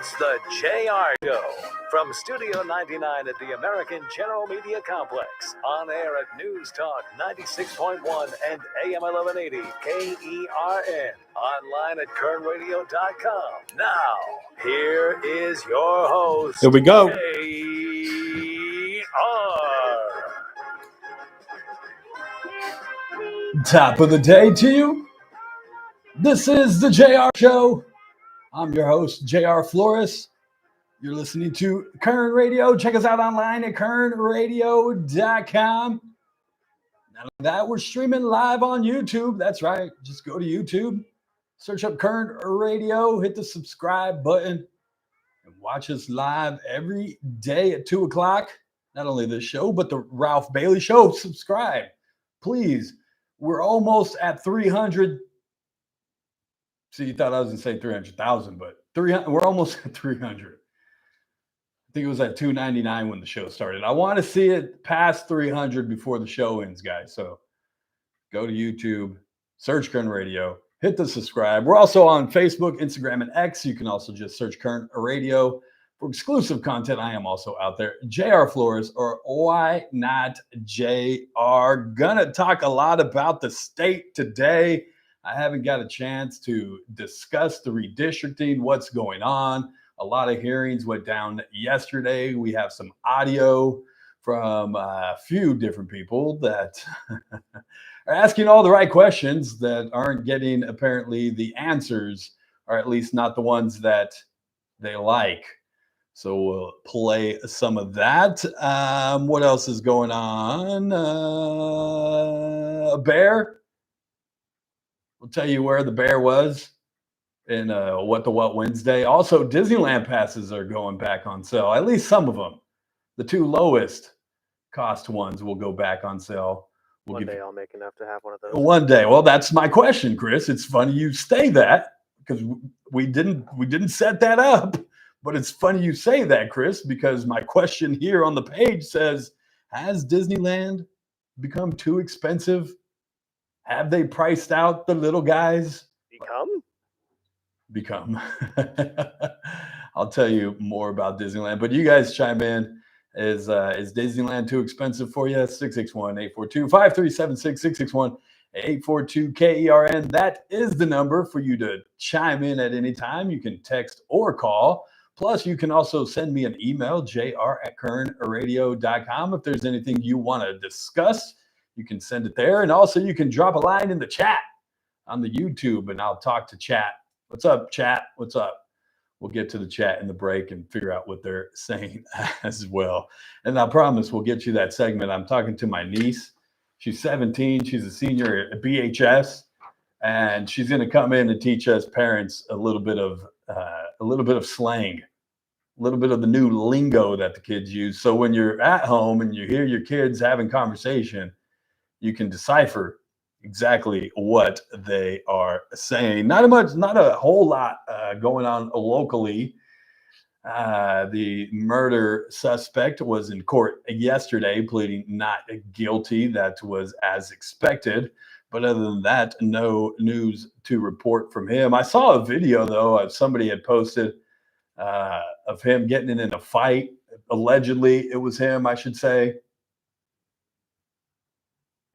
It's the JR Show from Studio 99 at the American General Media Complex. On air at News Talk 96.1 and AM 1180 KERN. Online at kernradio.com. Now, here is your host. Here we go. JR. Top of the day to you. This is the JR Show. I'm your host, JR Flores. You're listening to Kern Radio. Check us out online at kernradio.com. Not only that, we're streaming live on YouTube. That's right. Just go to YouTube, search up Kern Radio, hit the subscribe button, and watch us live every day at 2 o'clock. Not only this show, but the Ralph Bailey Show. Subscribe, please. We're almost at 300. See, you thought I was going to say 300,000, but 300. We're almost at 300. I think it was at 299 when the show started. I want to see it past 300 before the show ends, guys. So go to YouTube, search Kern Radio, hit the subscribe. We're also on Facebook, Instagram, and X. You can also just search Kern Radio. For exclusive content, I am also out there. JR Flores, or why not JR? Gonna talk a lot about the state today. I haven't got a chance to discuss the redistricting, what's going on. A lot of hearings went down yesterday. We have some audio from a few different people that are asking all the right questions that aren't getting apparently the answers, or at least not the ones that they like. So we'll play some of that. What else is going on? A bear. We'll tell you where the bear was in What Wednesday. Also, Disneyland passes are going back on sale. At least some of them. The two lowest cost ones will go back on sale. One day I'll make enough to have one of those. One day. Well, that's my question, Chris. It's funny you say that because we didn't set that up. But it's funny you say that, Chris, because my question here on the page says, has Disneyland become too expensive? Have they priced out the little guys? Become. I'll tell you more about Disneyland, but you guys chime in. Is Disneyland too expensive for you? 661-842-5376, 661-842-KERN. That is the number for you to chime in at any time. You can text or call. Plus, you can also send me an email, jr@kernradio.com. If there's anything you want to discuss, you can send it there. And also, you can drop a line in the chat on the YouTube, and I'll talk to chat. What's up, chat? What's up? We'll get to the chat in the break and figure out what they're saying as well. And I promise we'll get you that segment. I'm talking to my niece. She's 17. She's a senior at BHS, and she's going to come in and teach us parents a little bit of slang, a little bit of the new lingo that the kids use. So when you're at home and you hear your kids having conversation, you can decipher exactly what they are saying. Not a whole lot going on locally. The murder suspect was in court yesterday, pleading not guilty. That was as expected. But other than that, no news to report from him. I saw a video, though, somebody had posted of him getting in a fight. Allegedly, it was him, I should say.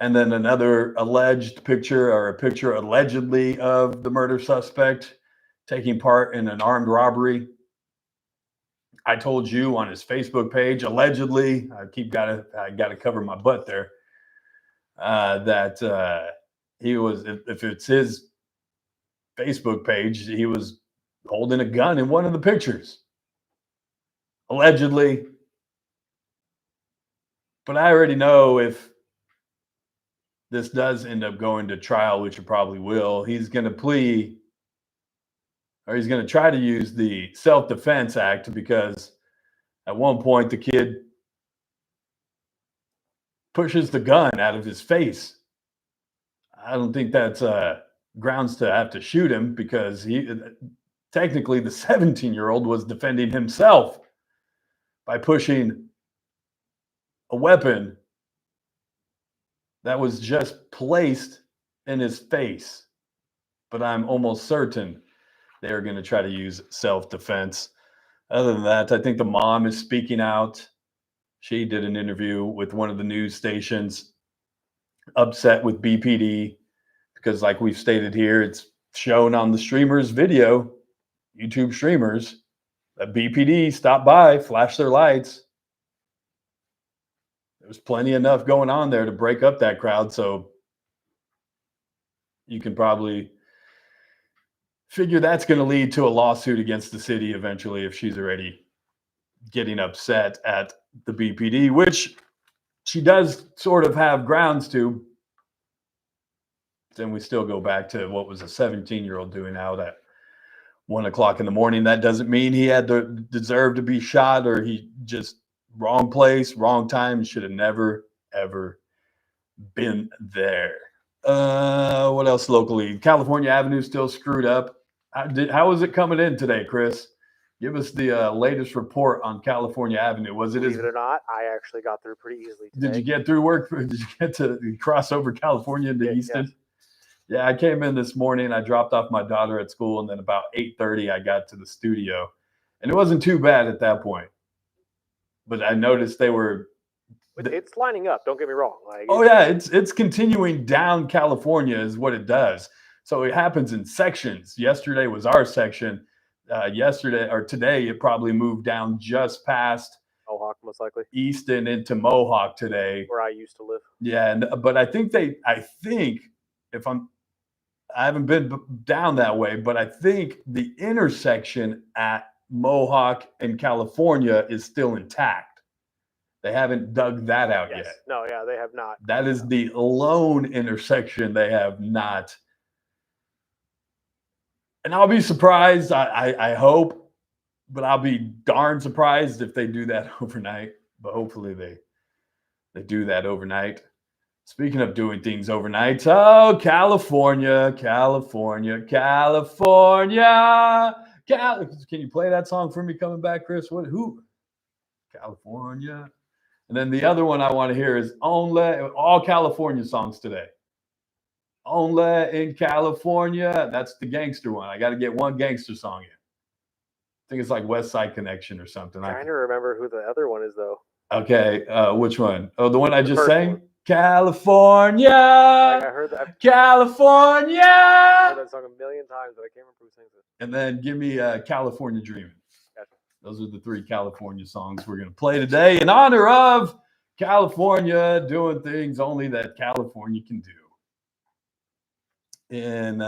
And then another alleged picture, or a picture allegedly of the murder suspect taking part in an armed robbery. I told you on his Facebook page, allegedly, I gotta cover my butt there, that he was, if it's his Facebook page, he was holding a gun in one of the pictures. Allegedly. But I already know if this does end up going to trial, which it probably will, he's going to plea, or he's going to try to use the Self-Defense Act, because at one point the kid pushes the gun out of his face. I don't think that's grounds to have to shoot him, because technically the 17-year-old was defending himself by pushing a weapon that was just placed in his face. But I'm almost certain they're going to try to use self-defense. Other than that, I think the mom is speaking out. She did an interview with one of the news stations, upset with BPD because, like we've stated here, it's shown on the streamers' video, YouTube streamers, that BPD stopped by, flashed their lights. There was plenty enough going on there to break up that crowd, so you can probably figure that's going to lead to a lawsuit against the city eventually if she's already getting upset at the BPD, which she does sort of have grounds to. Then we still go back to what was a 17-year-old doing out at 1 o'clock in the morning. That doesn't mean he had to deserve to be shot, or he just wrong place, wrong time. Should have never, ever been there. What else locally? California Avenue still screwed up. How was it coming in today, Chris? Give us the latest report on California Avenue. Was it? Believe it or not, I actually got through pretty easily today. Did you get through work? Did you get to cross over California into Easton? Yes. Yeah, I came in this morning. I dropped off my daughter at school, and then about 8:30, I got to the studio, and it wasn't too bad at that point. But I noticed they were. It's lining up. Don't get me wrong. It's continuing down California is what it does. So it happens in sections. Yesterday was our section. Today, it probably moved down just past Mohawk, most likely. Easton into Mohawk today, where I used to live. Yeah, but I think if I haven't been down that way, but I think the intersection at Mohawk and California is still intact. They haven't dug that out yet. No, yeah, they have not. That is the lone intersection they have not. And I'll be surprised, I hope, but I'll be darn surprised if they do that overnight. But hopefully they do that overnight. Speaking of doing things overnight, California. Can you play that song for me coming back, Chris? Who? California. And then the other one I want to hear is all California songs today. Only in California. That's the gangster one. I got to get one gangster song in. I think it's like West Side Connection or something. I'm trying to remember who the other one is, though. Okay, which one? Oh, the one I just sang? California. I heard that. California. I've heard that song a million times, but I can't remember who sings it. And then give me California Dreaming. Gotcha. Those are the 3 California songs we're going to play today in honor of California doing things only that California can do. In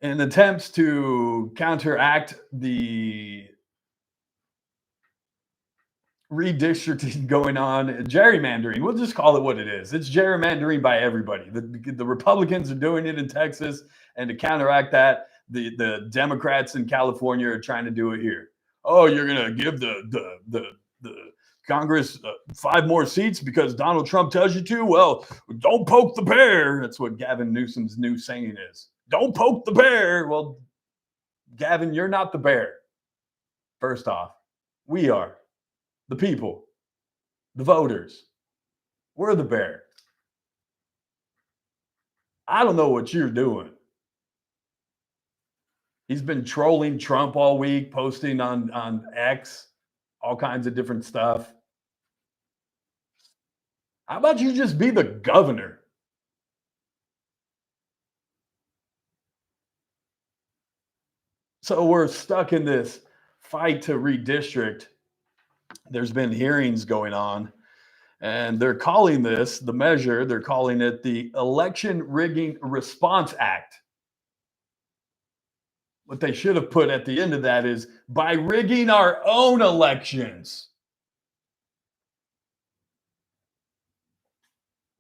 attempts to counteract the redistricting going on, gerrymandering. We'll just call it what it is. It's gerrymandering by everybody. The Republicans are doing it in Texas, and to counteract that, the Democrats in California are trying to do it here. Oh, you're gonna give the Congress 5 more seats because Donald Trump tells you to? Well, don't poke the bear. That's what Gavin Newsom's new saying is. Don't poke the bear. Well, Gavin, you're not the bear. First off, we are. The people, the voters, we're the bear. I don't know what you're doing. He's been trolling Trump all week, posting on X, all kinds of different stuff. How about you just be the governor? So we're stuck in this fight to redistrict. There's been hearings going on, and they're calling this, the measure, they're calling it the Election Rigging Response Act. What they should have put at the end of that is, by rigging our own elections.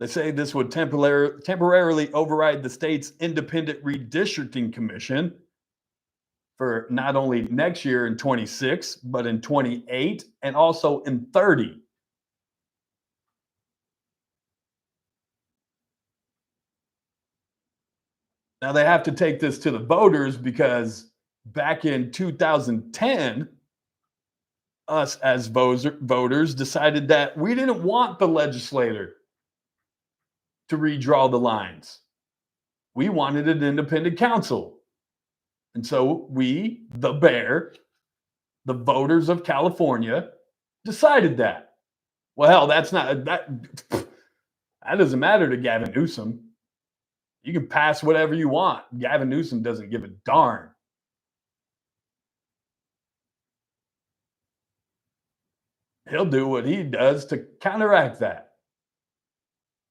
They say this would temporarily override the state's independent redistricting commission for not only next year in 26, but in 28 and also in 30. Now they have to take this to the voters because back in 2010, us as voters decided that we didn't want the legislator to redraw the lines. We wanted an independent council. And so we, the bear, The voters of California decided that. Well, hell, that doesn't matter to Gavin Newsom. You can pass whatever you want. Gavin Newsom doesn't give a darn. He'll do what he does to counteract that.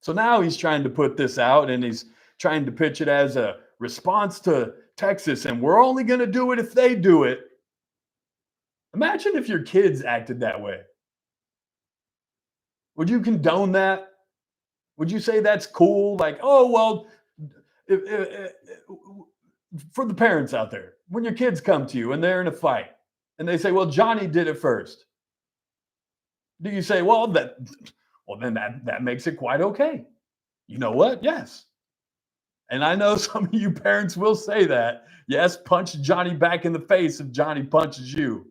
So now he's trying to put this out, and he's trying to pitch it as a response to Texas, and we're only going to do it if they do it. Imagine if your kids acted that way. Would you condone that? Would you say that's cool? Like, oh, well, for the parents out there, when your kids come to you and they're in a fight and they say, well, Johnny did it first. Do you say, well, then that makes it quite okay? You know what? Yes. And I know some of you parents will say that. Yes, punch Johnny back in the face if Johnny punches you.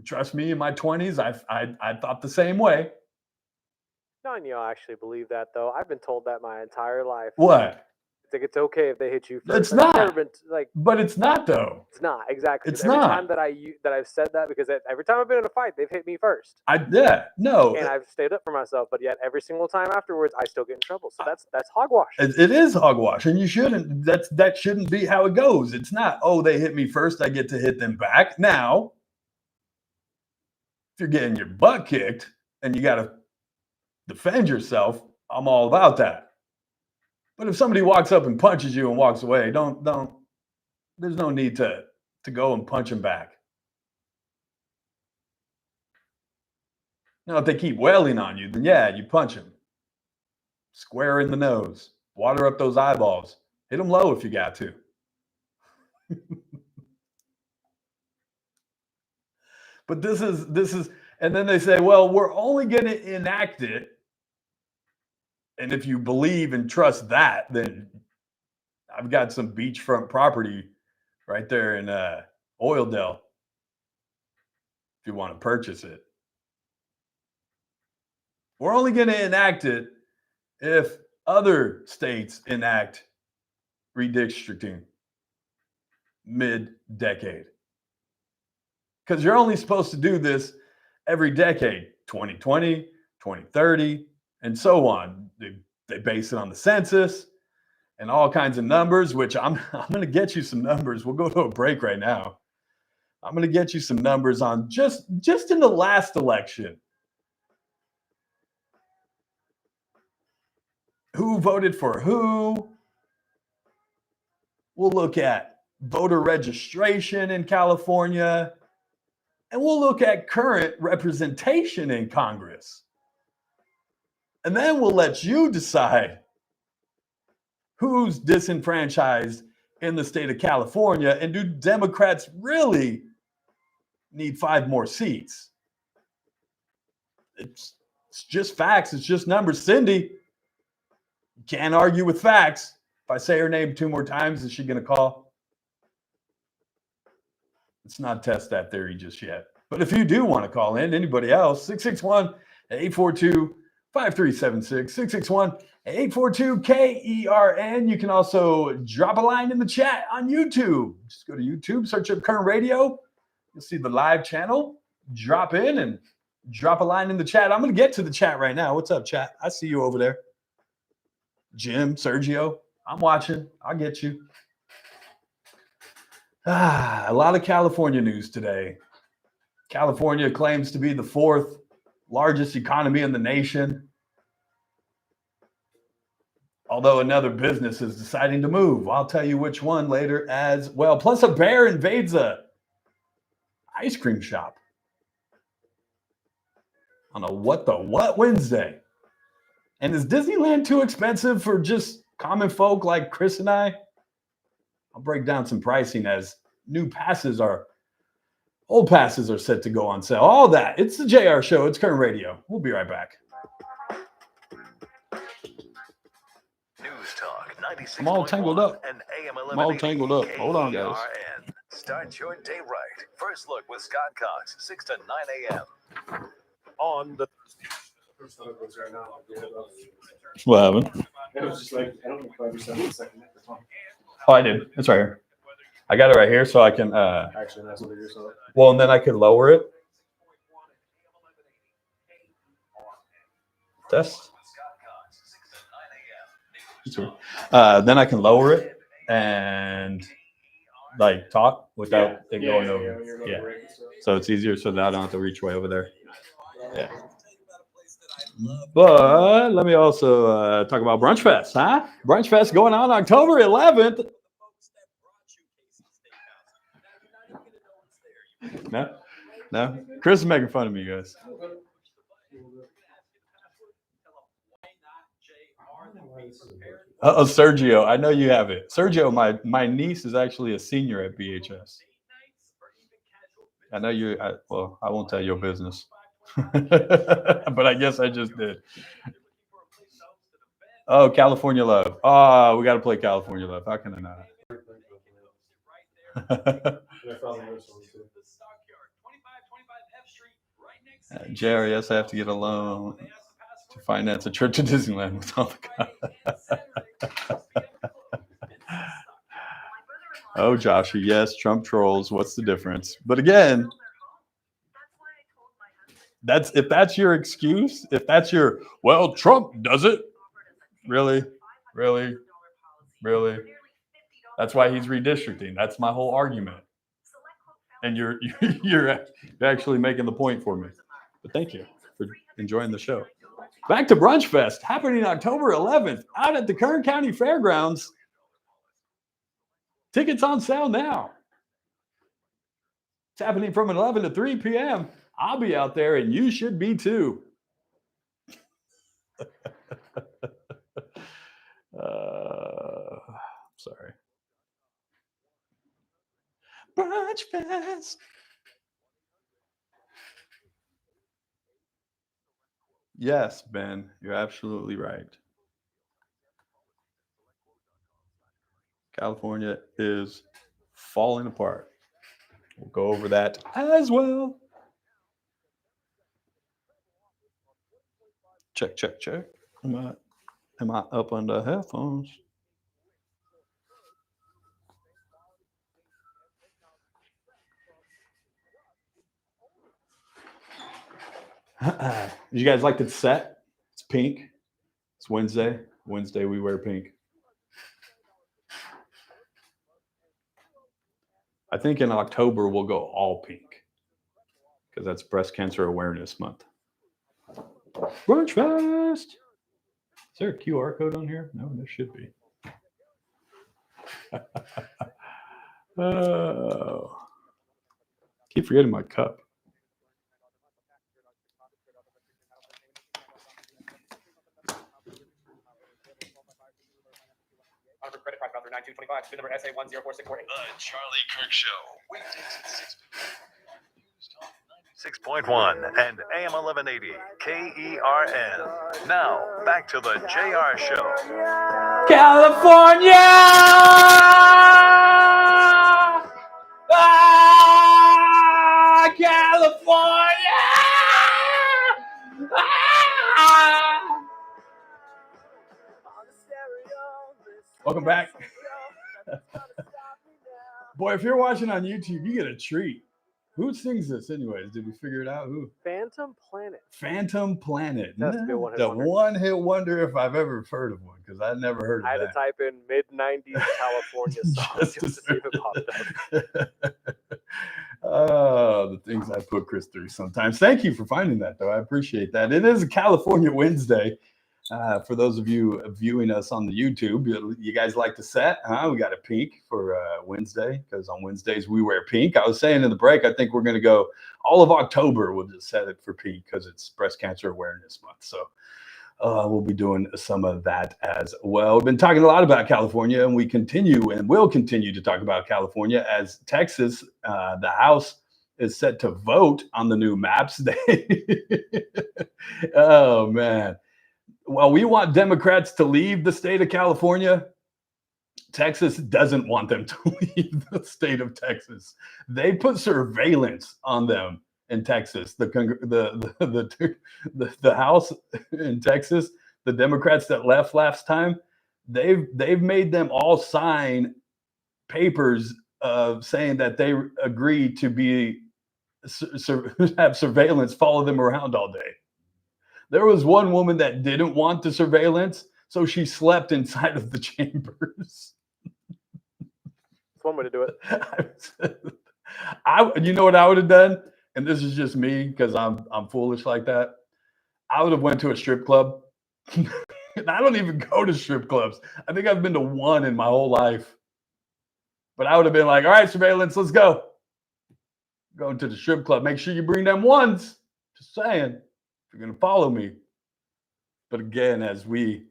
Trust me, in my 20s, I thought the same way. None of y'all actually believe that, though. I've been told that my entire life. What? It's like it's okay if they hit you first. It's not. I've never been but it's not, though. It's not exactly. It's every not. time that I've said that, because every time I've been in a fight, they've hit me first. No. And I've stayed up for myself, but yet every single time afterwards, I still get in trouble. So that's hogwash. It is hogwash, and you shouldn't. That shouldn't be how it goes. It's not. Oh, they hit me first, I get to hit them back. Now, if you're getting your butt kicked and you got to defend yourself, I'm all about that. But if somebody walks up and punches you and walks away, don't. There's no need to go and punch them back. Now, if they keep wailing on you, then yeah, you punch them. Square in the nose. Water up those eyeballs. Hit them low if you got to. But this is, and then they say, well, we're only going to enact it. And if you believe and trust that, then I've got some beachfront property right there in Oildale if you want to purchase it. We're only going to enact it if other states enact redistricting mid-decade. Because you're only supposed to do this every decade, 2020, 2030, and so on. They base it on the census and all kinds of numbers, which I'm going to get you some numbers. We'll go to a break right now. I'm going to get you some numbers on just in the last election. Who voted for who? We'll look at voter registration in California, and we'll look at current representation in Congress. And then we'll let you decide who's disenfranchised in the state of California, and do Democrats really need 5 more seats? It's just facts. It's just numbers. Cindy, you can't argue with facts. If I say her name 2 more times, is she going to call? Let's not test that theory just yet. But if you do want to call in, anybody else, 661-842-5376, 661-842-KERN. You can also drop a line in the chat on YouTube. Just go to YouTube, search up Current Radio. You'll see the live channel. Drop in and drop a line in the chat. I'm going to get to the chat right now. What's up, chat? I see you over there. Jim, Sergio, I'm watching. I'll get you. A lot of California news today. California claims to be the 4th largest economy in the nation, although another business is deciding to move. I'll tell you which one later as well. Plus, a bear invades a ice cream shop on a what Wednesday. And is Disneyland too expensive for just common folk like Chris and I? I'll break down some pricing as old passes are set to go on sale. All that. It's the JR Show. It's Current Radio. We'll be right back. News Talk 96.1 I'm all tangled up. and AM 1180 I'm all tangled up. Hold on, guys. KERN. Start your day right. First look with Scott Cox, 6 to 9 a.m. on the. What happened? It was just like, I don't know if I ever said the second. Oh, I did. It's right here. I got it right here, so I can Actually, that's what you're saying. well, and then I can lower it. Test. Then I can lower it and like talk without it going over. Yeah. So it's easier so that I don't have to reach way over there. Yeah. But let me also talk about Brunch Fest, huh? Brunch Fest going on October 11th. No. Chris is making fun of me, guys. Sergio, I know you have it. Sergio, my niece is actually a senior at BHS. I know you. Well, I won't tell your business, but I guess I just did. Oh, California Love. Oh, we got to play California Love. How can I not? Jerry, yes, I have to get a loan to finance a trip to Disneyland with all the Oh, Joshua, yes, Trump trolls. What's the difference? But again, if that's your excuse, if that's your, well, Trump does it. Really? That's why he's redistricting. That's my whole argument. And you're actually making the point for me. But thank you for enjoying the show. Back to Brunch Fest, happening October 11th out at the Kern County Fairgrounds. Tickets on sale now. It's happening from 11 to 3 p.m. I'll be out there, and you should be too. Sorry. Brunch Fest. Yes, Ben, you're absolutely right. California is falling apart. We'll go over that as well. Check. Am I up on the headphones? You guys like the set? It's pink. It's Wednesday. Wednesday we wear pink. I think in October we'll go all pink because that's Breast Cancer Awareness Month. Brunch Fest. Is there a QR code on here? No, there should be. Oh, keep forgetting my cup. Credit card number 9225, SPIN number SA10464. The Charlie Kirk Show. Weekdays at 6 p.m. 6.1 and AM 1180 KERN. Now back to the JR Show. California! Ah, California! Ah! Welcome back. Boy, if you're watching on YouTube, you get a treat. Who sings this anyways? Did we figure it out? Who? Phantom Planet. Phantom Planet. That's the the one-hit wonder if I've ever heard of one, because I've never heard of that. I had to type in mid-90s California songs just to see if it popped up. Oh, the things I put Chris through sometimes. Thank you for finding that, though. I appreciate that. It is a California Wednesday. For those of you viewing us on the YouTube, you guys like the set, huh? We got a pink for Wednesday, because on Wednesdays we wear pink. I was saying in the break, I think we're going to go all of October. We'll just set it for pink because it's Breast Cancer Awareness Month. So we'll be doing some of that as well. We've been talking a lot about California, and we continue and will continue to talk about California as Texas, the House is set to vote on the new maps. Oh, man. Well, we want Democrats to leave the state of California. Texas doesn't want them to leave the state of Texas. They put surveillance on them in Texas. The House in Texas, the Democrats that left last time, they've made them all sign papers saying that they agreed to be have surveillance follow them around all day. There was one woman that didn't want the surveillance, so she slept inside of the chambers. That's one way to do it. You know what I would have done, and this is just me because I'm foolish like that. I would have went to a strip club. And I don't even go to strip clubs. I think I've been to one in my whole life. But I would have been like, all right, surveillance, let's go. Going to the strip club. Make sure you bring them ones. Just saying, if you're going to follow me. But again, as we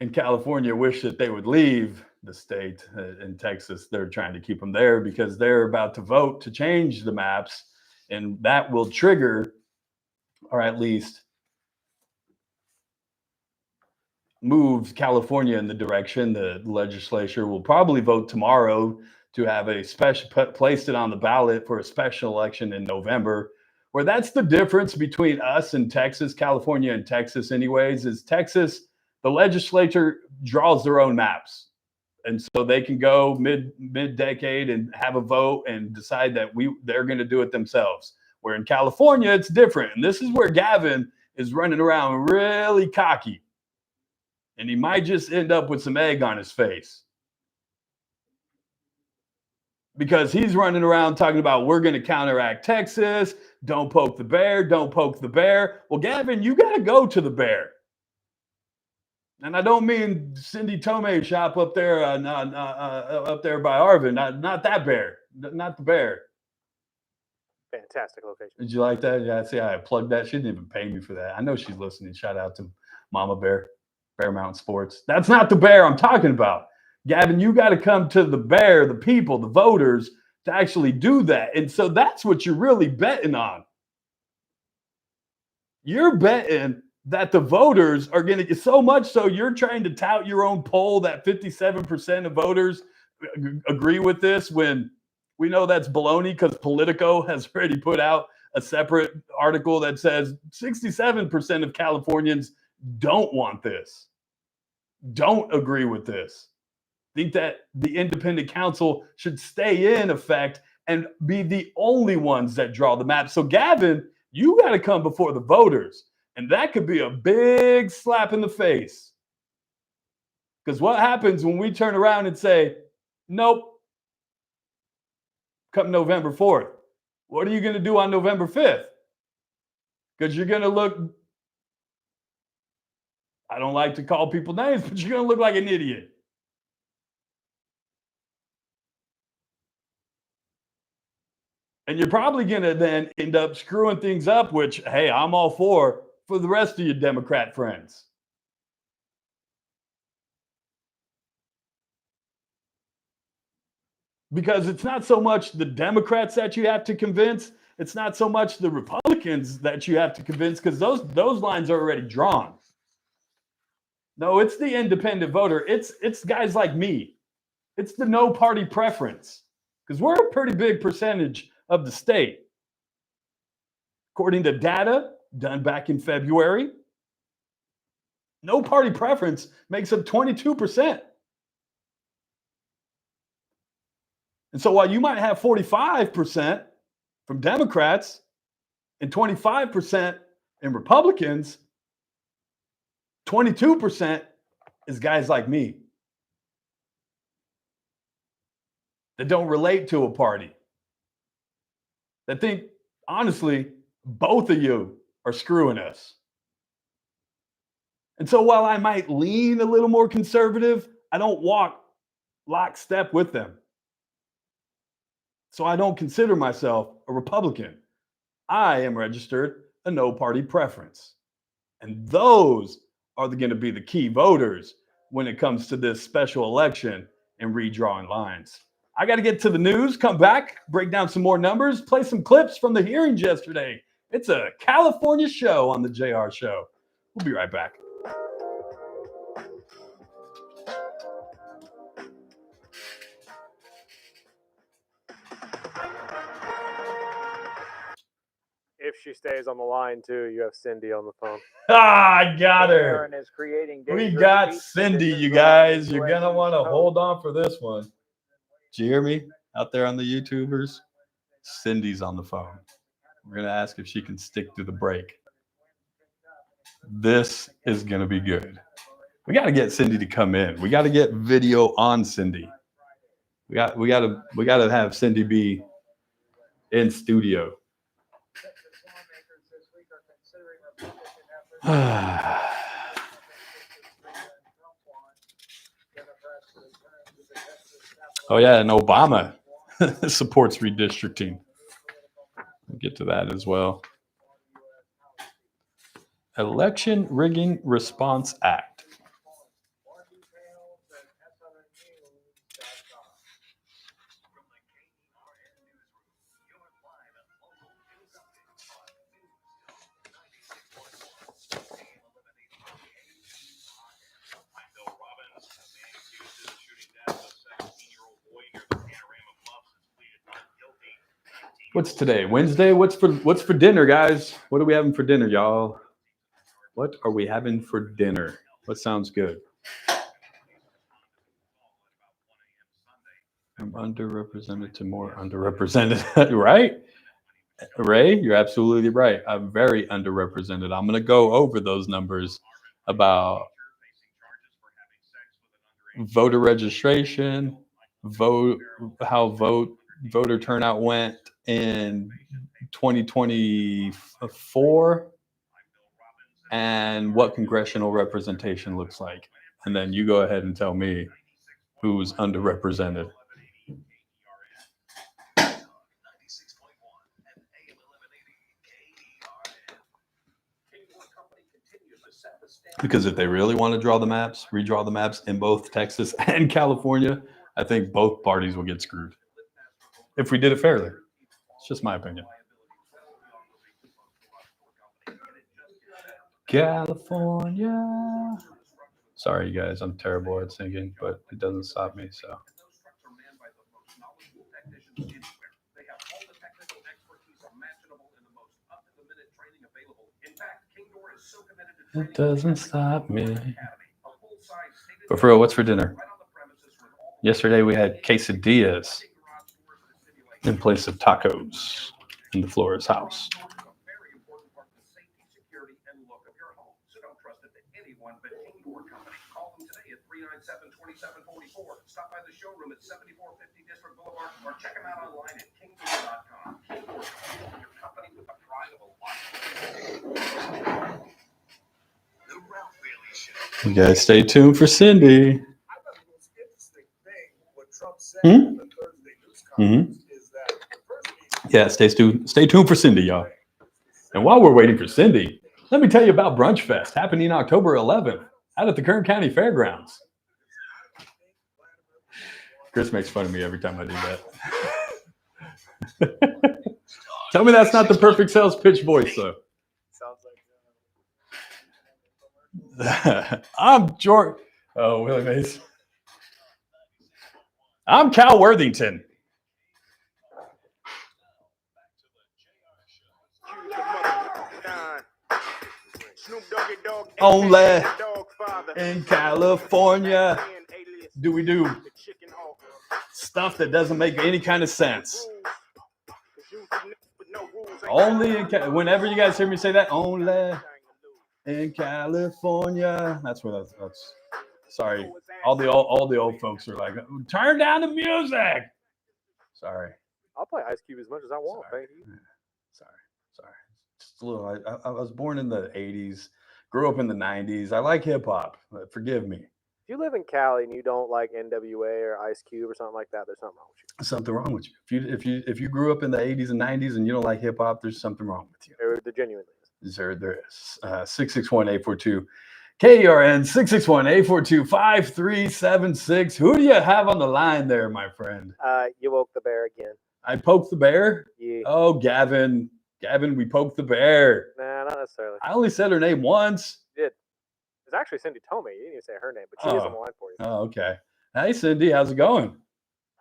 in California wish that they would leave the state, in Texas, they're trying to keep them there because they're about to vote to change the maps. And that will trigger, or at least move California in the direction. The legislature will probably vote tomorrow to have a special, placed it on the ballot for a special election in November, where that's the difference between us and Texas, California and Texas anyways, is Texas, the legislature draws their own maps. And so they can go mid-decade and have a vote and decide that they're going to do it themselves. Where in California, it's different. And this is where Gavin is running around really cocky. And he might just end up with some egg on his face. Because he's running around talking about we're going to counteract Texas. Don't poke the bear. Don't poke the bear. Well, Gavin, you got to go to the bear. And I don't mean Cindy Tomei shop up there, up there by Arvin. Not that bear. Not the bear. Fantastic location. Did you like that? Yeah, see, I plugged that. She didn't even pay me for that. I know she's listening. Shout out to Mama Bear, Bear Mountain Sports. That's not the bear I'm talking about. Gavin, you got to come to the bear, the people, the voters, to actually do that. And so that's what you're really betting on. You're betting that the voters are going to get so much so you're trying to tout your own poll that 57% of voters agree with this when we know that's baloney because Politico has already put out a separate article that says 67% of Californians don't want this, don't agree with this, think that the independent council should stay in effect and be the only ones that draw the map. So Gavin, you got to come before the voters. And that could be a big slap in the face. Because what happens when we turn around and say, nope, come November 4th? What are you going to do on November 5th? Because you're going to look, I don't like to call people names, but you're going to look like an idiot. And you're probably going to then end up screwing things up, which, hey, I'm all for the rest of your Democrat friends. Because it's not so much the Democrats that you have to convince. It's not so much the Republicans that you have to convince because those lines are already drawn. No, it's the independent voter. It's guys like me. It's the no party preference because we're a pretty big percentage of the state. According to data done back in February, no party preference makes up 22%. And so while you might have 45% from Democrats and 25% in Republicans, 22% is guys like me that don't relate to a party, that think, honestly, both of you are screwing us. And so while I might lean a little more conservative, I don't walk lockstep with them. So I don't consider myself a Republican. I am registered a no party preference. And those are going to be the key voters when it comes to this special election and redrawing lines. I got to get to the news, come back, break down some more numbers, play some clips from the hearings yesterday. It's a California show on the JR Show. We'll be right back. If she stays on the line too, you have Cindy on the phone. I got her. Aaron is creating We got Cindy, you guys. You're going to want to hold on for this one. Did you hear me? out there on the YouTubers. Cindy's on the phone. We're going to ask if she can stick through the break. This is going to be good. We got to get Cindy to come in. We got to get video on Cindy. We got to have Cindy be in studio. Oh yeah, and Obama supports redistricting. We'll get to that as well. Election Rigging Response Act. What's today? Wednesday? What's for dinner, guys? What are we having for dinner, y'all? What are we having for dinner? What sounds good? From underrepresented to more underrepresented, right? Ray, you're absolutely right. I'm very underrepresented. I'm going to go over those numbers about voter registration, voter turnout went in 2024, and what congressional representation looks like. And then you go ahead and tell me who's underrepresented. Because if they really want to redraw the maps in both Texas and California, I think both parties will get screwed if we did it fairly. It's just my opinion. California. Sorry, you guys, I'm terrible at singing, but it doesn't stop me, so. It doesn't stop me. But for real, what's for dinner? Yesterday we had quesadillas in place of tacos in the Flores house. Stop by the showroom at 7450 District Boulevard or check them out online at kingdoor.com. Kingdoor, your company with the pride of a life. You guys stay tuned for Cindy. Yeah, stay tuned for Cindy, y'all. And while we're waiting for Cindy, let me tell you about Brunch Fest happening October 11th out at the Kern County Fairgrounds. Chris makes fun of me every time I do that. Tell me that's not the perfect sales pitch voice, though. I'm George. Oh, Willie Mays. I'm Cal Worthington. Only in California do we do stuff that doesn't make any kind of sense. Only in whenever you guys hear me say that, only in California. That's what that's. Sorry, all the old folks are like, turn down the music. Sorry. I'll play Ice Cube as much as I want. Thank you. Sorry. Just a little. I was born in the '80s, grew up in the '90s. I like hip hop. Forgive me. If you live in Cali and you don't like NWA or Ice Cube or something like that, there's something wrong with you. Something wrong with you. If you grew up in the '80s and '90s and you don't like hip hop, there's something wrong with you. There genuinely is. There is. 661-842 KERN 661-842-5376. Who do you have on the line there, my friend? You woke the bear again. I poked the bear? Yeah. Oh, Gavin, we poked the bear. Nah, not necessarily. I only said her name once. You did. It's actually Cindy Tomei. You didn't even say her name, but she is on the line for you. Oh, okay. Hey, Cindy, how's it going?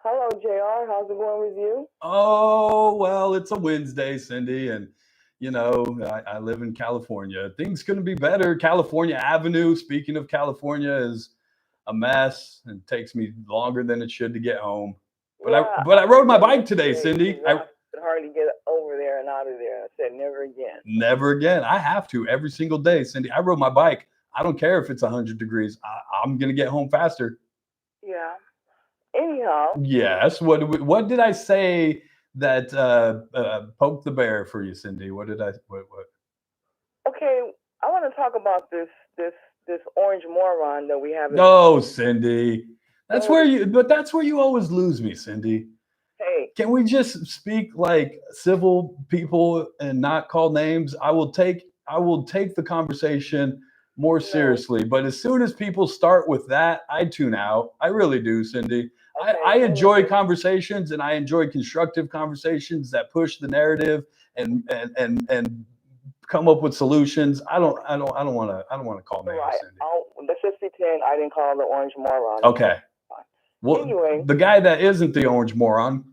Hello, JR. How's it going with you? Oh, well, it's a Wednesday, Cindy, and you know, I live in California. Things couldn't be better. California Avenue, speaking of California, is a mess and takes me longer than it should to get home. But I rode my bike today, Cindy. I could hardly get over there and out of there. I said, never again. Never again. I have to every single day, Cindy. I rode my bike. I don't care if it's 100 degrees. I'm gonna get home faster. Yeah. Anyhow. Yes. What did I say that poked the bear for you, Cindy? What? Okay, I want to talk about this orange moron that we have. No, Cindy. That's where you always lose me, Cindy. Hey. Can we just speak like civil people and not call names? I will take the conversation more seriously. But as soon as people start with that, I tune out. I really do, Cindy. Okay, I enjoy conversations, and I enjoy constructive conversations that push the narrative and come up with solutions. I don't want to call names, Cindy. Let's just pretend I didn't call the orange moron. Okay. Well, anyway, the guy that isn't the orange moron.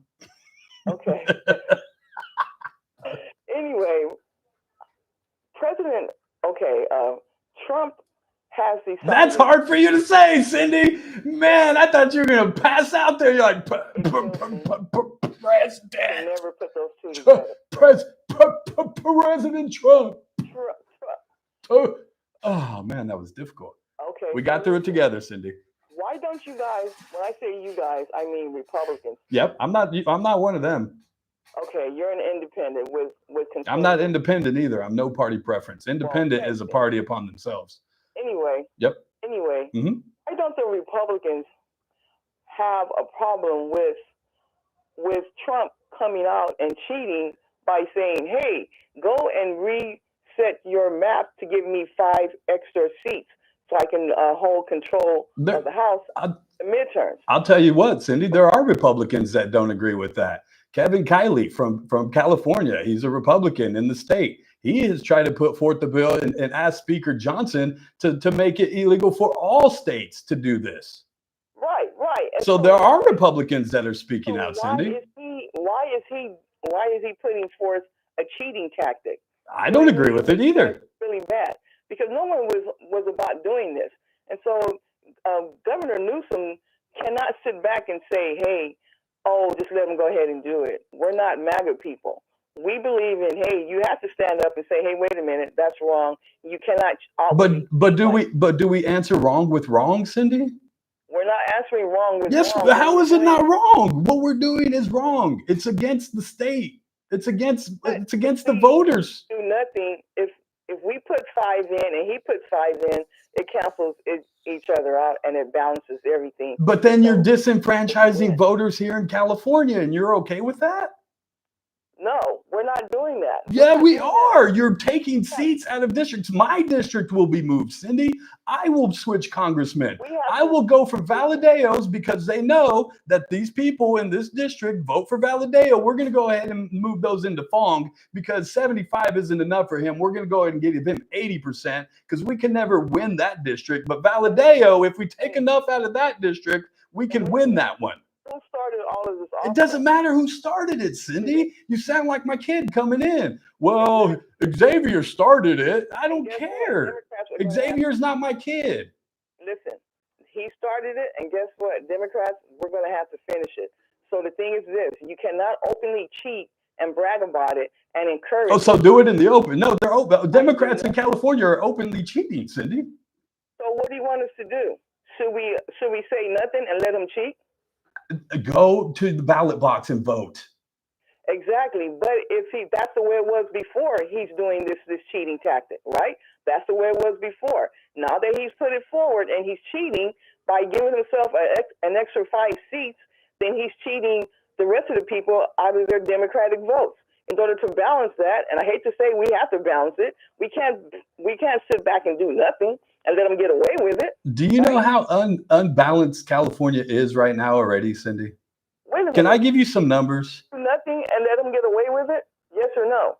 Okay. Anyway, Trump has these. That's hard for you to say, Cindy. Man, I thought you were gonna pass out there. You're like president. Never put those two together. President Trump. Oh man, that was difficult. Okay. We got through it together, Cindy. Why don't you guys? When I say you guys, I mean Republicans. Yep, I'm not one of them. Okay, you're an independent with control. I'm not independent either. I'm no party preference. Independent is a party upon themselves. Anyway. Yep. Anyway, why don't the Republicans have a problem with Trump coming out and cheating by saying, "Hey, go and reset your map to give me 5 extra seats so I can hold control of the House the midterms." I'll tell you what, Cindy, there are Republicans that don't agree with that. Kevin Kiley from California, he's a Republican in the state. He has tried to put forth the bill and ask Speaker Johnson to make it illegal for all states to do this. Right. And so there are Republicans that are speaking out, Cindy. Why is he putting forth a cheating tactic? I don't agree with it either. It's really bad because no one was about doing this. And so Governor Newsom cannot sit back and say, "Hey, just let them go ahead and do it." We're not MAGA people. We believe in, hey, you have to stand up and say, "Hey, wait a minute, that's wrong. You cannot." But do we answer wrong with wrong, Cindy? We're not answering wrong with yes, wrong. How is it not wrong? What we're doing is wrong. It's against the state. It's against the voters. Do nothing. If we put 5 in and he puts 5 in, it cancels each other out and it balances everything. But then you're disenfranchising voters here in California, and you're okay with that? No, we're not doing that. Yeah, we are. You're taking seats out of districts. My district will be moved, Cindy. I will switch congressmen. I will go for Valadeos because they know that these people in this district vote for Valadeo. We're going to go ahead and move those into Fong because 75 isn't enough for him. We're going to go ahead and give him 80% because we can never win that district. But Valadeo, if we take enough out of that district, we can win that one. Who started all of this? It doesn't matter who started it, Cindy. You sound like my kid coming in. Well, Xavier started it. I don't care. Xavier's not my kid. Listen, he started it, and guess what? Democrats, we're going to have to finish it. So the thing is this. You cannot openly cheat and brag about it and encourage. Oh, so do it in the open. No, they're open. Democrats in California are openly cheating, Cindy. So what do you want us to do? Should we say nothing and let them cheat? Go to the ballot box and vote. Exactly. But that's the way it was before, he's doing this cheating tactic, right? That's the way it was before. Now that he's put it forward and he's cheating by giving himself an extra 5 seats, then he's cheating the rest of the people out of their Democratic votes. In order to balance that, and I hate to say we have to balance it, we can't sit back and do nothing and let them get away with it. Do you know how unbalanced California is right now already, Cindy? Wait a minute. Can I give you some numbers? Do nothing and let them get away with it? Yes or no?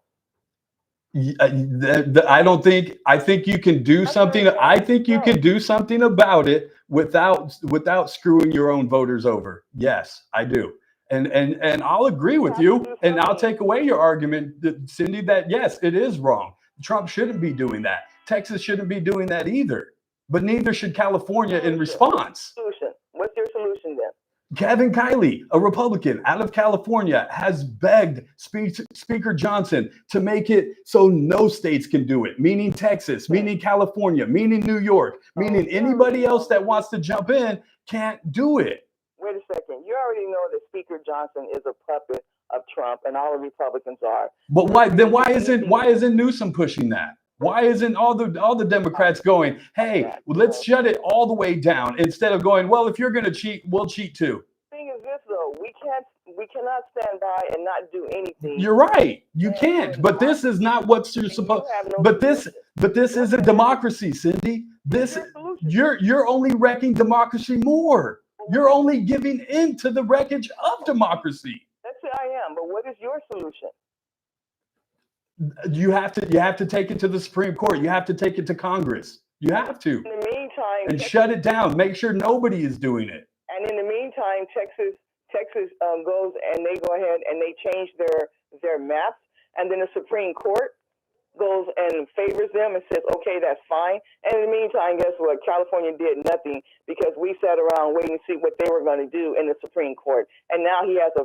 I think you can do something. I think you can do something about it without screwing your own voters over. Yes, I do. And I'll agree with you, and I'll take away your argument, Cindy, that yes, it is wrong. Trump shouldn't be doing that. Texas shouldn't be doing that either. But neither should California in response. What's your solution then? Kevin Kiley, a Republican out of California, has begged Speaker Johnson to make it so no states can do it, meaning Texas, meaning California, meaning New York, meaning anybody else that wants to jump in can't do it. Wait a second. You already know that Speaker Johnson is a puppet of Trump, and all the Republicans are. But why isn't Newsom pushing that? Why isn't all the Democrats going, hey, let's shut it all the way down, instead of going, well, if you're going to cheat, we'll cheat too. Thing is this though, we cannot stand by and not do anything. You're right. You can't. But this is not what you're supposed. But this is a democracy, Cindy. You're only wrecking democracy more. You're only giving in to the wreckage of democracy. That's what I am. But what is your solution? You have to take it to the Supreme Court. You have to take it to Congress. You have to. In the meantime, and shut it down. Make sure nobody is doing it. And in the meantime, Texas goes and they go ahead and they change their maps, and then the Supreme Court goes and favors them and says, okay, that's fine. And in the meantime, guess what? California did nothing because we sat around waiting to see what they were going to do in the Supreme Court. And now he has a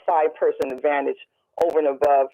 five-person advantage over and above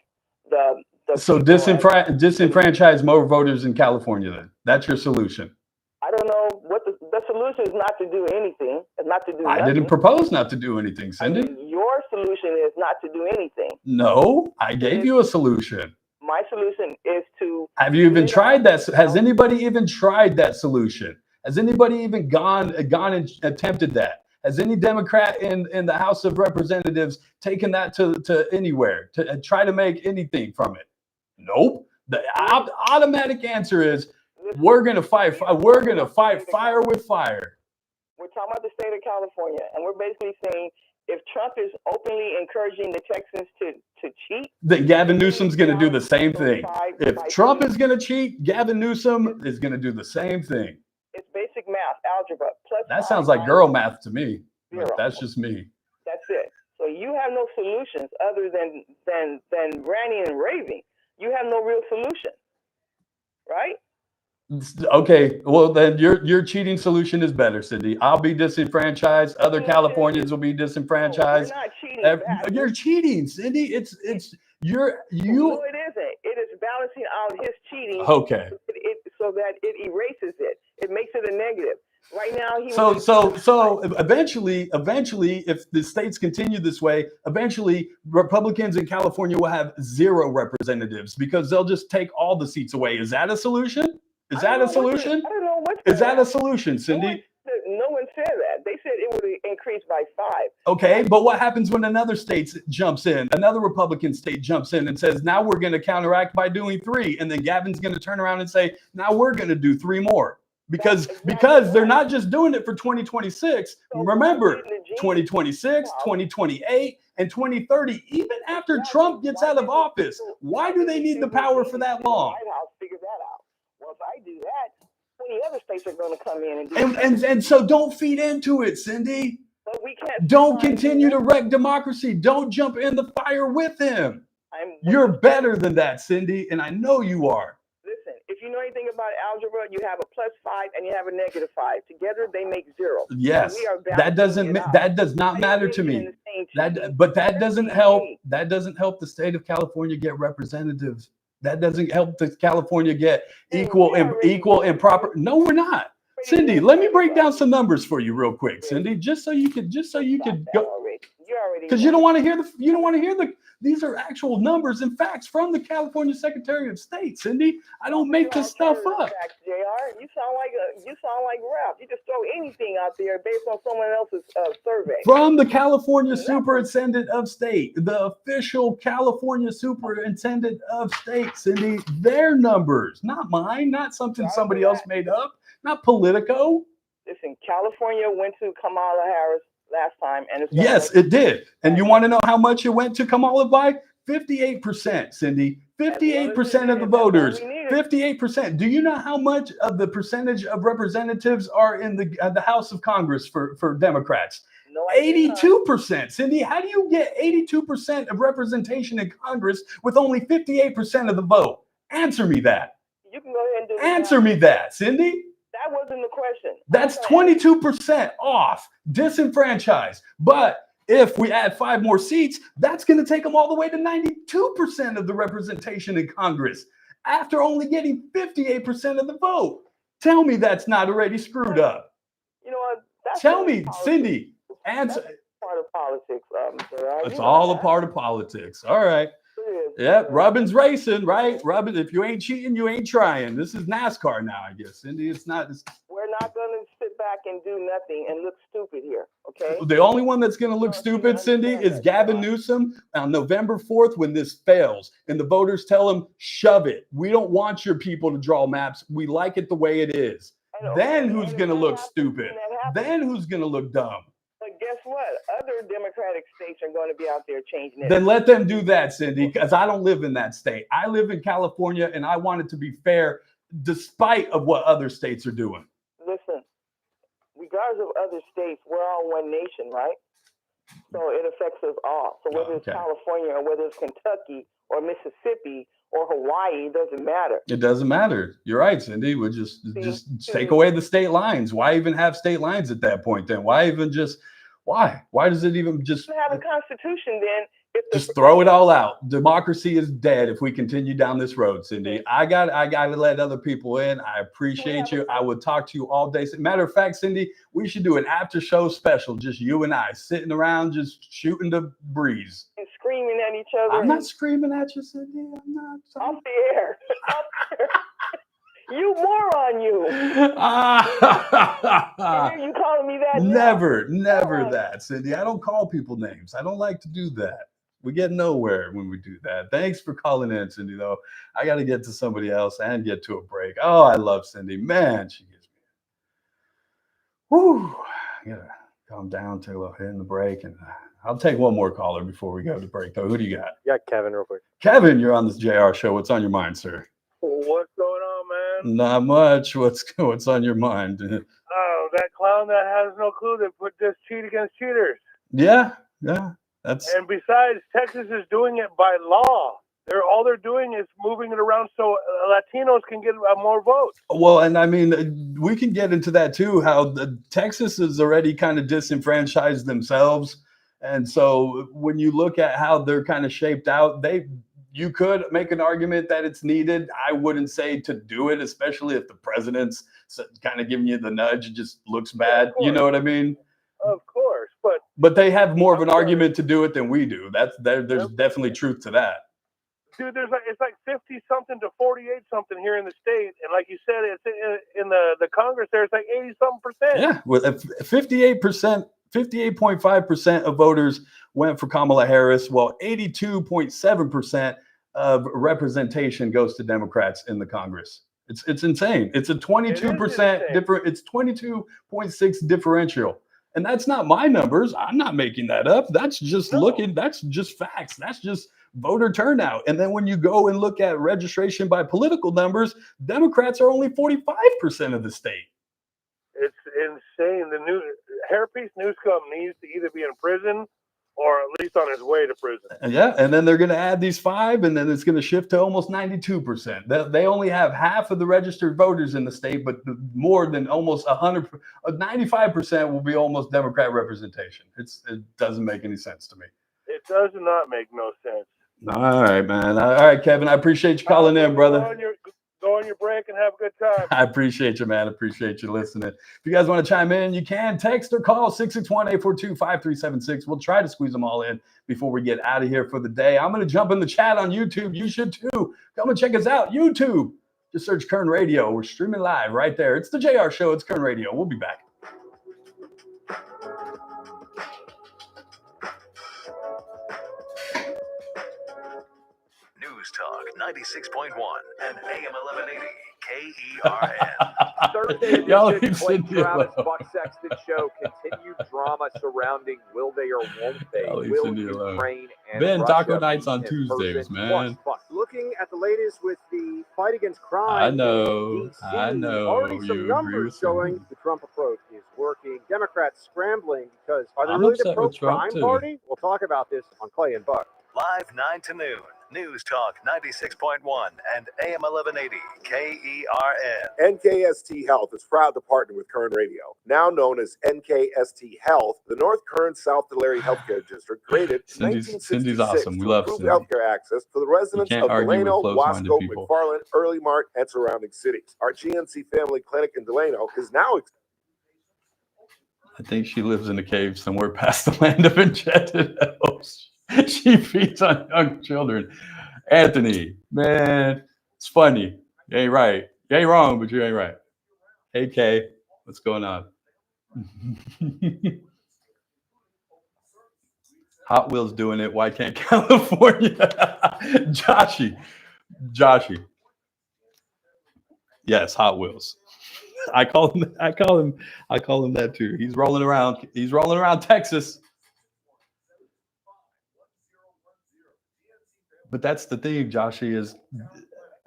the so disenfranchise more voters in California then. That's your solution. I don't know what the solution is. Not to do anything. It's not to do nothing. I didn't propose not to do anything, Cindy. I mean, your solution is not to do anything. No, I gave you a solution. My solution is to. Have you even tried that? Has anybody even tried that solution? Has anybody even gone and attempted that? Has any Democrat in the House of Representatives taken that to anywhere to try to make anything from it? Nope. The automatic answer is we're gonna fight. We're gonna fight fire with fire. We're talking about the state of California, and we're basically saying if Trump is openly encouraging the Texans to cheat, then Gavin Newsom's gonna do the same thing. If Trump is gonna cheat, Gavin Newsom is gonna do the same thing. It's basic math, algebra. That sounds like girl math to me. But that's just me. That's it. So you have no solutions other than ranting and raving. You have no real solution, right? Okay, well then your cheating solution is better, Cindy. I'll be disenfranchised. Other Californians will be disenfranchised. We're not cheating. You're cheating, Cindy. No, it isn't. It is balancing out his cheating. Okay. So that it erases it. It makes it a negative. Right now, so eventually, if the states continue this way, eventually Republicans in California will have 0 representatives because they'll just take all the seats away. Is that a solution? Is that a solution? I don't know what. Is that a solution, Cindy? No one said that. They said it would increase by 5. Okay, but what happens when another state jumps in? Another Republican state jumps in and says, now we're going to counteract by doing 3. And then Gavin's going to turn around and say, now we're going to do 3 more. Because they're not just doing it for 2026. Remember, 2026, 2028, and 2030, even after Trump gets out of office. Why do they need the power for that long? White House figure that out. Well, if I do that, 20 other states are going to come in and do that. And so don't feed into it, Cindy. But we can't. Don't continue to wreck democracy. Don't jump in the fire with him. You're better than that, Cindy, and I know you are. Listen, if you know anything about algebra, you have a +5 and you have a -5. Together, they make 0. Yes, that does not matter to me. But that doesn't help. That doesn't help the state of California get representatives. That doesn't help the California get equal and proper. No, we're not. Cindy, let me break down some numbers for you real quick, Cindy, just so you could go. Because you don't want to hear the. These are actual numbers and facts from the California Secretary of State, Cindy. I don't make this stuff up. Facts, JR. You sound like Ralph. You just throw anything out there based on someone else's survey. From the California Superintendent of State, the official California Superintendent of State, Cindy. Their numbers, not mine, not something somebody else made up, not Politico. Listen, California went to Kamala Harris last time, and yes, it did. And you want to know how much it went to Kamala by? 58%, Cindy. 58% of the voters. 58%. Do you know how much of the percentage of representatives are in the House of Congress for Democrats? No, 82%. Cindy, how do you get 82% of representation in Congress with only 58% of the vote? Answer me that. You can go ahead and do Answer me that, Cindy. that wasn't the question. That's 22% off, disenfranchised. But if we add 5 more seats, that's going to take them all the way to 92% of the representation in Congress after only getting 58% of the vote. Tell me that's not already screwed up. You know what? Tell me, Cindy, answer. That's part of politics. It's all a part of politics. All right. Yep, Robin's racing, right? Robin, if you ain't cheating, you ain't trying. This is NASCAR now, I guess. Cindy, it's not. We're not going to sit back and do nothing and look stupid here, okay? The only one that's going to look stupid, Cindy, is Gavin Newsom on November 4th when this fails and the voters tell him, shove it. We don't want your people to draw maps. We like it the way it is. Then who's going to look stupid? Then who's going to look dumb? But guess what? Other Democratic states are going to be out there changing it. Then let them do that, Cindy, because I don't live in that state. I live in California, and I want it to be fair despite of what other states are doing. Listen, regardless of other states, we're all one nation, right? So it affects us all. So whether it's California or whether it's Kentucky or Mississippi or Hawaii, it doesn't matter. It doesn't matter. You're right, Cindy. We just take away the state lines. Why even have state lines at that point then? Why even just why? Why does it even just have a constitution then? Just throw it all out. Democracy is dead if we continue down this road, Cindy. I got to let other people in. I appreciate you. I would talk to you all day. Matter of fact, Cindy, we should do an after show special, just you and I sitting around, just shooting the breeze and screaming at each other. I'm not screaming at you, Cindy. I'm not. Off the air. You moron, you. You calling me that? Never that, Cindy. I don't call people names. I don't like to do that. We get nowhere when we do that. Thanks for calling in, Cindy, though. I got to get to somebody else and get to a break. Oh, I love Cindy. Man, she gives me. Whew. I got to calm down, take a little hit in the break. And I'll take one more caller before we go to break, though. Who do you got? Yeah, Kevin, real quick. Kevin, you're on this JR show. What's on your mind, sir? What's going on, man? Not much. What's on your mind? Oh, that clown that has no clue that put this cheat against cheaters. Yeah. And besides, Texas is doing it by law. All they're doing is moving it around so Latinos can get more votes. Well, and I mean, we can get into that too, how Texas is already kind of disenfranchised themselves. And so when you look at how they're kind of shaped out, you could make an argument that it's needed. I wouldn't say to do it, especially if the president's kind of giving you the nudge. It just looks bad. You know what I mean? Of course, but they have more of an argument to do it than we do. There's definitely truth to that. Dude, it's like 50 something to 48 something here in the state, and like you said, it's in the Congress. There's like 80 something percent. Yeah, with 58.5% of voters went for Kamala Harris, while 82.7% of representation goes to Democrats in the Congress. It's insane. It's a 22% different. It's 22.6 differential. And that's not my numbers. I'm not making that up. That's just that's just facts. That's just voter turnout. And then when you go and look at registration by political numbers, Democrats are only 45% of the state. It's insane. The new hairpiece Newsom needs to either be in prison or at least on his way to prison. Yeah, and then they're going to add these 5, and then it's going to shift to almost 92%. They only have half of the registered voters in the state, but more than almost 95% will be almost Democrat representation. It doesn't make any sense to me. It does not make no sense. All right, man. All right, Kevin, I appreciate you calling in, brother. Go on your break and have a good time. I appreciate you, man. Appreciate you listening. If you guys want to chime in, you can text or call 661-842-5376. We'll try to squeeze them all in before we get out of here for the day. I'm going to jump in the chat on YouTube. You should too. Come and check us out. YouTube. Just search Kern Radio. We're streaming live right there. It's the JR Show. It's Kern Radio. We'll be back. News Talk 96.1 and AM 1180 KERN. Thursday edition Clayton Travis Buck Sexton Show. Continued drama surrounding will they or won't they? Will Ukraine and Ben, Russia taco nights on in Tuesdays, person? man. Looking at the latest with the fight against crime. I know. Already some numbers showing the Trump approach is working. Democrats scrambling because are they really the pro-crime party? We'll talk about this on Clay and Buck. Live 9 to noon News Talk 96.1 and AM 1180 KERN. NKST Health is proud to partner with Kern Radio, now known as NKST Health. The North Kern South Tulare Healthcare District, created in 1966 Cindy's awesome. We to love improve Cindy. healthcare access for the residents of Delano, Wasco, McFarland, Early Mart, and surrounding cities. Our GNC Family Clinic in Delano is now. I think she lives in a cave somewhere past the land of enchanted elves. She feeds on young children. Anthony, man, it's funny. You ain't right. You ain't wrong, but you ain't right. Hey, Kay, what's going on? Hot Wheels doing it. Why can't California? Joshy. Yes, Hot Wheels. I call him that too. He's rolling around Texas. But that's the thing, Joshy, is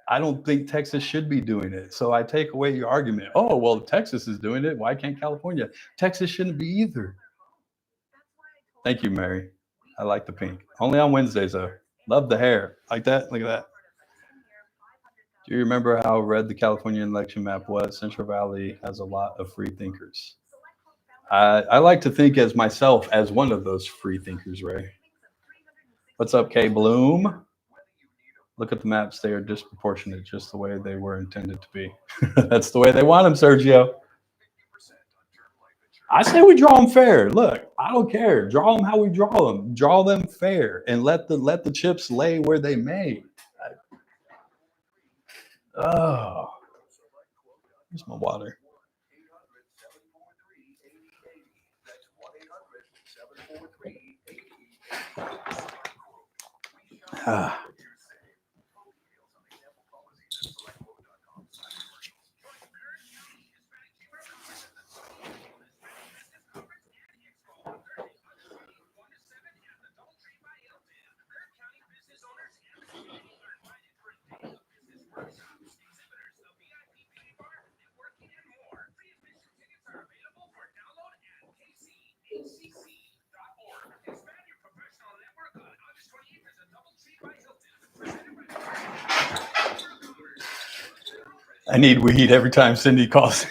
I don't think Texas should be doing it. So I take away your argument. Oh, well, Texas is doing it. Why can't California? Texas shouldn't be either. Thank you, Mary. I like the pink. Only on Wednesdays, though. Love the hair. Like that. Look at that. Do you remember how red the California election map was? Central Valley has a lot of free thinkers. I like to think as myself as one of those free thinkers, Ray. What's up, Kay Bloom? Look at the maps. They are disproportionate, just the way they were intended to be. That's the way they want them, Sergio. I say we draw them fair. Look, I don't care. Draw them how we draw them. Draw them fair and let the chips lay where they may. Oh, here's my water. Ah. I need weed every time Cindy calls.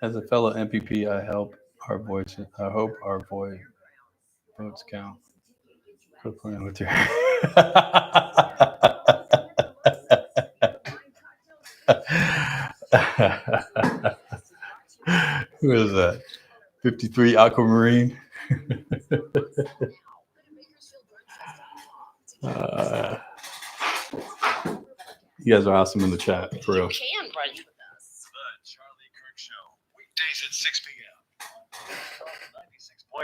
As a fellow MPP, I hope our voice votes count. Quit playing with your. Who is that? 53 Aquamarine. You guys are awesome in the chat, for real. You can brunch with us. The Charlie Kirk Show, weekdays at 6 p.m.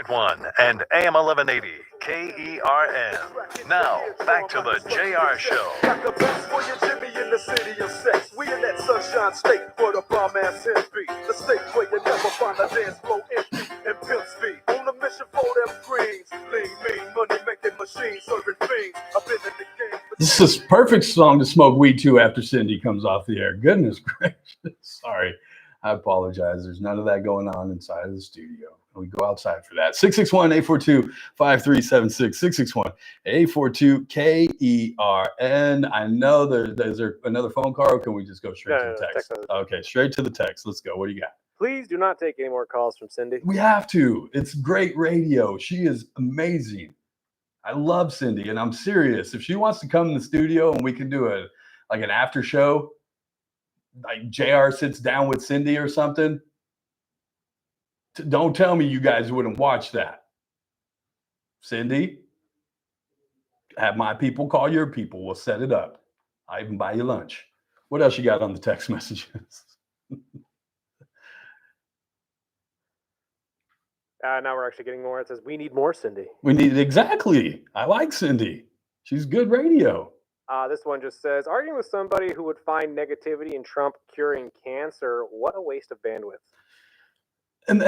96.1 and AM 1180 KERN. Now, back to the JR Show. Got the best for your Jimmy in the city of sex. We in that sunshine state where the bomb ass hens be. The state where you never find a dance floor empty and pimp speed. On a mission for them greens. Lean, mean, money making machines serving fiends. I've been in the game. This is a perfect song to smoke weed to after Cindy comes off the air. Goodness gracious. Sorry. I apologize. There's none of that going on inside of the studio. We go outside for that. 661-842-5376. 661-842-KERN. I know there's another phone call, or can we just go straight to the text? Okay, straight to the text. Let's go. What do you got? Please do not take any more calls from Cindy. We have to. It's great radio. She is amazing. I love Cindy, and I'm serious. If she wants to come in the studio and we can do an after show, like JR sits down with Cindy or something, don't tell me you guys wouldn't watch that. Cindy, have my people call your people. We'll set it up. I even buy you lunch. What else you got on the text messages? Now we're actually getting more. It says, we need more Cindy. Exactly. I like Cindy. She's good radio. This one just says, arguing with somebody who would find negativity in Trump curing cancer, what a waste of bandwidth. And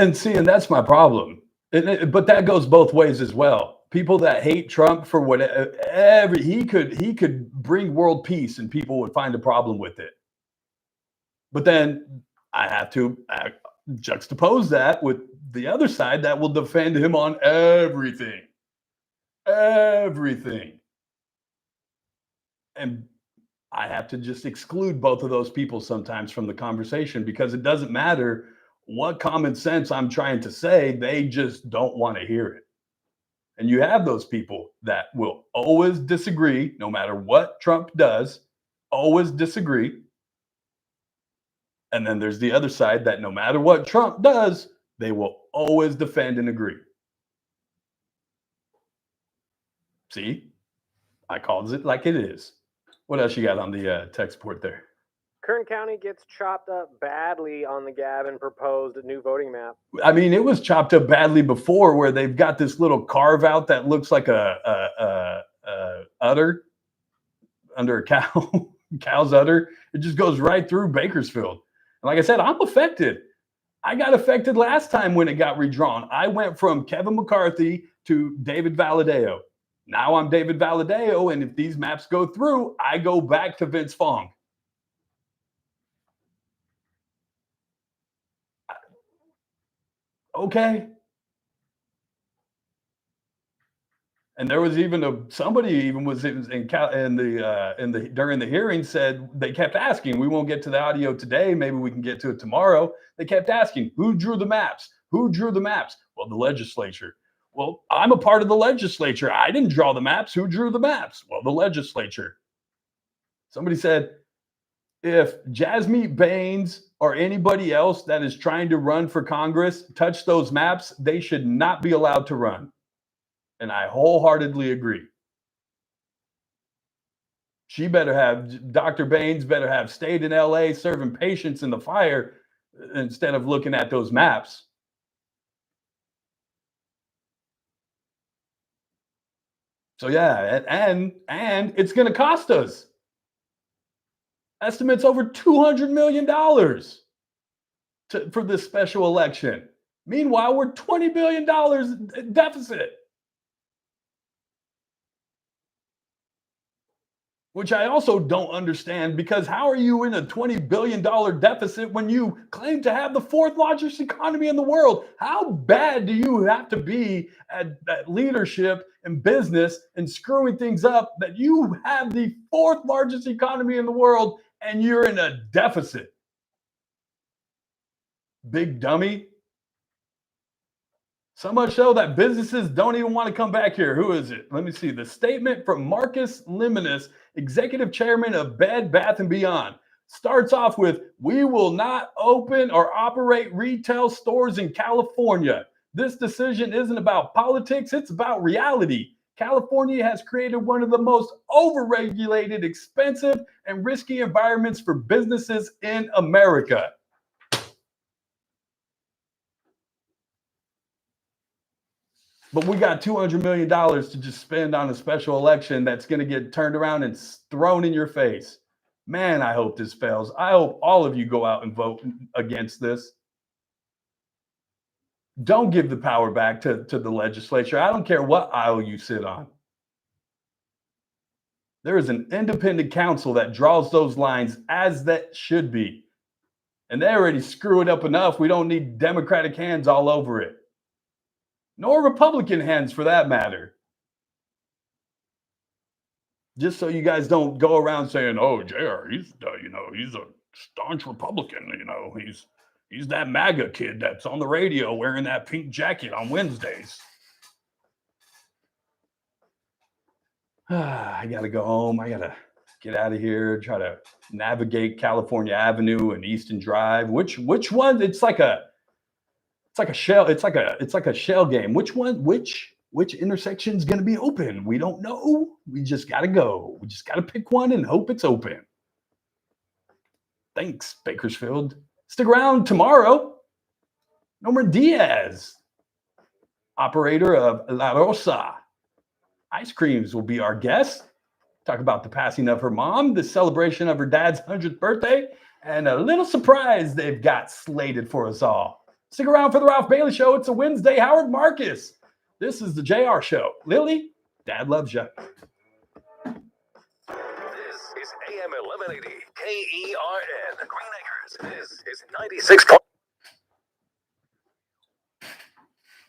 that's my problem. But that goes both ways as well. People that hate Trump for whatever, he could bring world peace and people would find a problem with it. But then I have to juxtapose that with the other side that will defend him on everything. everything. And I have to just exclude both of those people sometimes from the conversation because it doesn't matter what common sense I'm trying to say, they just don't want to hear it. And you have those people that will always disagree, no matter what Trump does, always disagree. And then there's the other side that no matter what Trump does, they will always defend and agree. See, I called it like it is. What else you got on the text port there? Kern County gets chopped up badly on the Gavin proposed new voting map. I mean, it was chopped up badly before, where they've got this little carve out that looks like a udder under a cow, cow's udder. It just goes right through Bakersfield. And like I said, I'm affected. I got affected last time when it got redrawn. I went from Kevin McCarthy to David Valadao. Now I'm David Valadao, and if these maps go through, I go back to Vince Fong. Okay. And there was even somebody even was in the during the hearing said they kept asking, we won't get to the audio today, maybe we can get to it tomorrow. They kept asking, who drew the maps? Who drew the maps? Well, the legislature. Well, I'm a part of the legislature. I didn't draw the maps. Who drew the maps? Well, the legislature. Somebody said, if Jasmeet Baines or anybody else that is trying to run for Congress touch those maps, they should not be allowed to run. And I wholeheartedly agree. She better have, Dr. Baines better have stayed in LA serving patients in the fire instead of looking at those maps. So yeah, and it's going to cost us. Estimates over $200 million for this special election. Meanwhile, we're $20 billion deficit. Which I also don't understand, because how are you in a $20 billion deficit when you claim to have the fourth largest economy in the world? How bad do you have to be at leadership and business and screwing things up that you have the fourth largest economy in the world and you're in a deficit? Big dummy. So much so that businesses don't even want to come back here. Who is it? Let me see. The statement from Marcus Lemonis, executive chairman of Bed Bath & Beyond, starts off with, we will not open or operate retail stores in California. This decision isn't about politics. It's about reality. California has created one of the most overregulated, expensive, and risky environments for businesses in America. But we got $200 million to just spend on a special election that's going to get turned around and thrown in your face. Man, I hope this fails. I hope all of you go out and vote against this. Don't give the power back to the legislature. I don't care what aisle you sit on. There is an independent council that draws those lines as that should be. And they already screw it up enough. We don't need Democratic hands all over it. Nor Republican hands for that matter. Just so you guys don't go around saying, oh, JR, he's a staunch Republican, he's that MAGA kid that's on the radio wearing that pink jacket on Wednesdays. I gotta go home. I gotta get out of here, try to navigate California Avenue and Easton Drive. Which one? It's like a shell. It's like a shell game. Which intersection is going to be open? We don't know. We just got to go. We just got to pick one and hope it's open. Thanks, Bakersfield. Stick around tomorrow. Norma Diaz, operator of La Rosa Ice Creams, will be our guest. Talk about the passing of her mom, the celebration of her dad's 100th birthday, and a little surprise they've got slated for us all. Stick around for the Ralph Bailey Show. It's a Wednesday. Howard Marcus. This is the JR Show. Lily, Dad loves you. This is AM 1180 KERN. Green Acres. This is 96.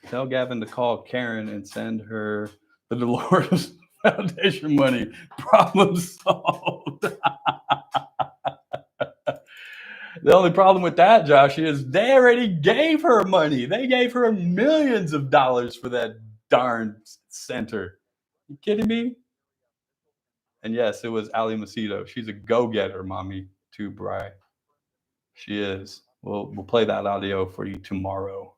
Tell Gavin to call Karen and send her The Dolores Foundation money. Problem solved. The only problem with that, Josh, is they already gave her money. They gave her millions of dollars for that darn center. You kidding me? And yes, it was Ali Macedo. She's a go-getter, mommy, too, Bri. She is. We'll play that audio for you tomorrow.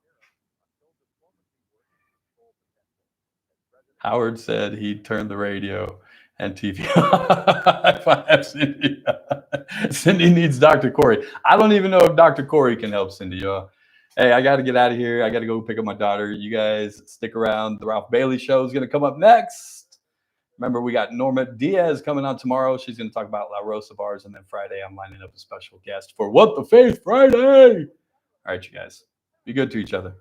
Howard said he'd turn the radio and TV off. I have Cindy. Cindy needs Dr. Corey. I don't even know if Dr. Corey can help Cindy, y'all. Hey, I got to get out of here. I got to go pick up my daughter. You guys stick around. The Ralph Bailey Show is going to come up next. Remember, we got Norma Diaz coming on tomorrow. She's going to talk about La Rosa bars. And then Friday, I'm lining up a special guest for What the Faith Friday. All right, you guys. Be good to each other.